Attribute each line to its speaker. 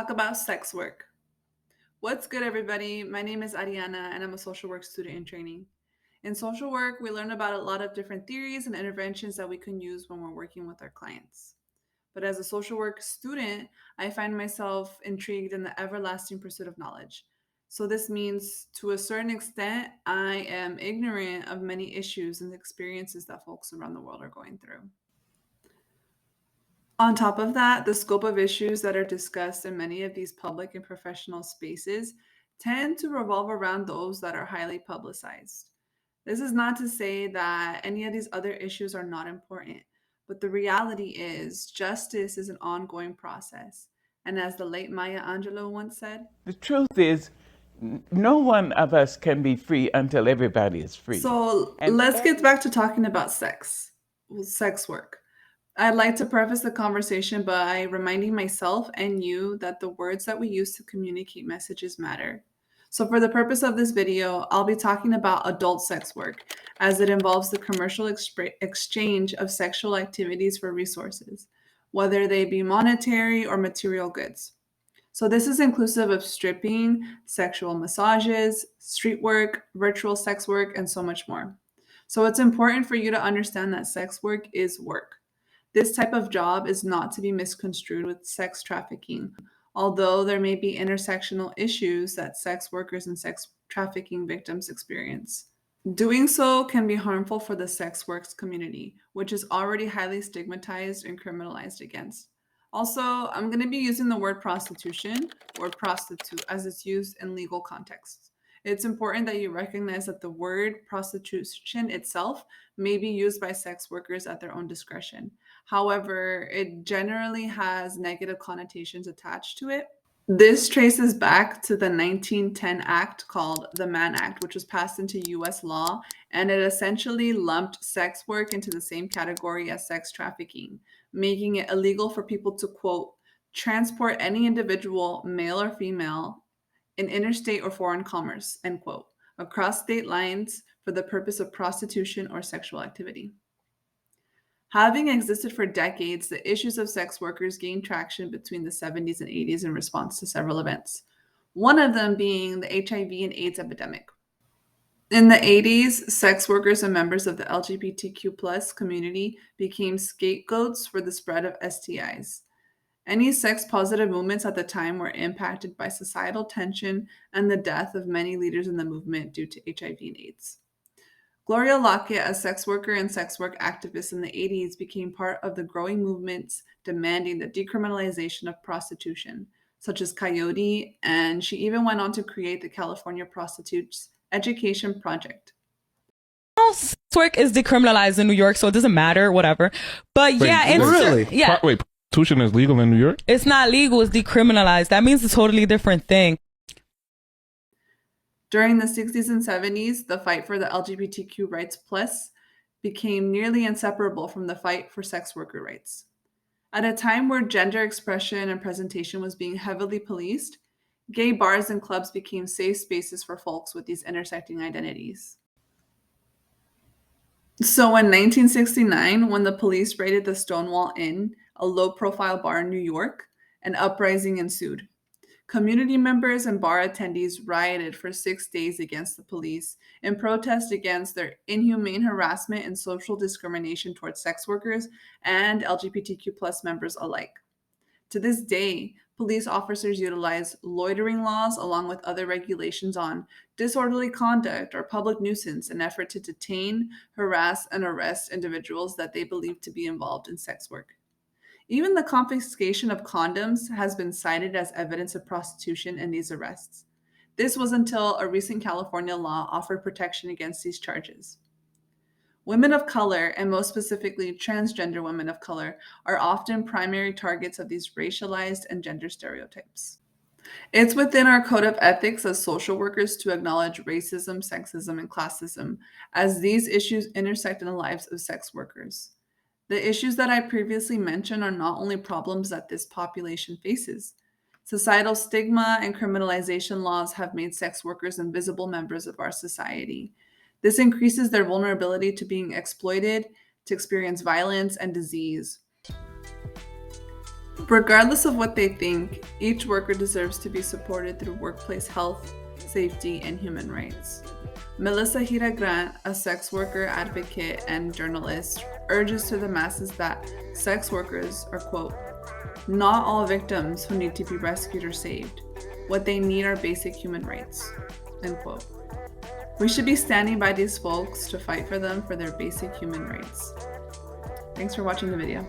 Speaker 1: talk about sex work. What's good, everybody? My name is Ariana, and I'm a social work student in training. In social work, we learn about a lot of different theories and interventions that we can use when we're working with our clients. But as a social work student, I find myself intrigued in the everlasting pursuit of knowledge. So, this means to a certain extent, I am ignorant of many issues and experiences that folks around the world are going through. On top of that, the scope of issues that are discussed in many of these public and professional spaces tend to revolve around those that are highly publicized. This is not to say that any of these other issues are not important, but the reality is justice is an ongoing process. And as the late Maya Angelou once said,
Speaker 2: The truth is, no one of us can be free until everybody is free.
Speaker 1: so
Speaker 2: And
Speaker 1: let's get back to talking about sex work. I'd like to preface the conversation by reminding myself and you that the words that we use to communicate messages matter. So, for the purpose of this video, I'll be talking about adult sex work as it involves the commercial exchange of sexual activities for resources, whether they be monetary or material goods. So, this is inclusive of stripping, sexual massages, street work, virtual sex work, and so much more. So, it's important for you to understand that sex work is work. This type of job is not to be misconstrued with sex trafficking, although there may be intersectional issues that sex workers and sex trafficking victims experience. Doing so can be harmful for the sex works community, which is already highly stigmatized and criminalized against. Also, I'm going to be using the word prostitution or prostitute as it's used in legal contexts. It's important that you recognize that the word prostitution itself may be used by sex workers at their own discretion. However, it generally has negative connotations attached to it. This traces back to the 1910 act called the Mann Act, which was passed into US law, and it essentially lumped sex work into the same category as sex trafficking, making it illegal for people to, quote, transport any individual, male or female, in interstate or foreign commerce, end quote, across state lines for the purpose of prostitution or sexual activity. Having existed for decades, the issues of sex workers gained traction between the 70s and 80s in response to several events, one of them being the HIV and AIDS epidemic. In the 80s, sex workers and members of the LGBTQ plus community became scapegoats for the spread of STIs. Any sex positive movements at the time were impacted by societal tension and the death of many leaders in the movement due to HIV and AIDS. Gloria Lockett, a sex worker and sex work activist in the 80s, became part of the growing movements demanding the decriminalization of prostitution, such as Coyote, and she even went on to create the California Prostitutes Education Project.
Speaker 3: Sex work is decriminalized in New York, so it doesn't matter, whatever. But
Speaker 4: Really?
Speaker 3: Yeah.
Speaker 4: Wait, prostitution is legal in New York?
Speaker 3: It's not legal, it's decriminalized. That means a totally different thing.
Speaker 1: During the 60s and 70s, the fight for the LGBTQ rights plus became nearly inseparable from the fight for sex worker rights. At a time where gender expression and presentation was being heavily policed, gay bars and clubs became safe spaces for folks with these intersecting identities. So in 1969, when the police raided the Stonewall Inn, a low-profile bar in New York, an uprising ensued. Community members and bar attendees rioted for 6 days against the police in protest against their inhumane harassment and social discrimination towards sex workers and LGBTQ plus members alike. To this day, police officers utilize loitering laws along with other regulations on disorderly conduct or public nuisance in an effort to detain, harass, and arrest individuals that they believe to be involved in sex work. Even the confiscation of condoms has been cited as evidence of prostitution in these arrests. This was until a recent California law offered protection against these charges. Women of color, and most specifically transgender women of color, are often primary targets of these racialized and gender stereotypes. It's within our code of ethics as social workers to acknowledge racism, sexism, and classism, as these issues intersect in the lives of sex workers. The issues that I previously mentioned are not only problems that this population faces. Societal stigma and criminalization laws have made sex workers invisible members of our society. This increases their vulnerability to being exploited, to experience violence and disease. Regardless of what they think, each worker deserves to be supported through workplace health, safety, and human rights. Melissa Hira Grant, a sex worker, advocate, and journalist, urges to the masses that sex workers are, quote, not all victims who need to be rescued or saved. What they need are basic human rights, end quote. We should be standing by these folks to fight for them for their basic human rights. Thanks for watching the video.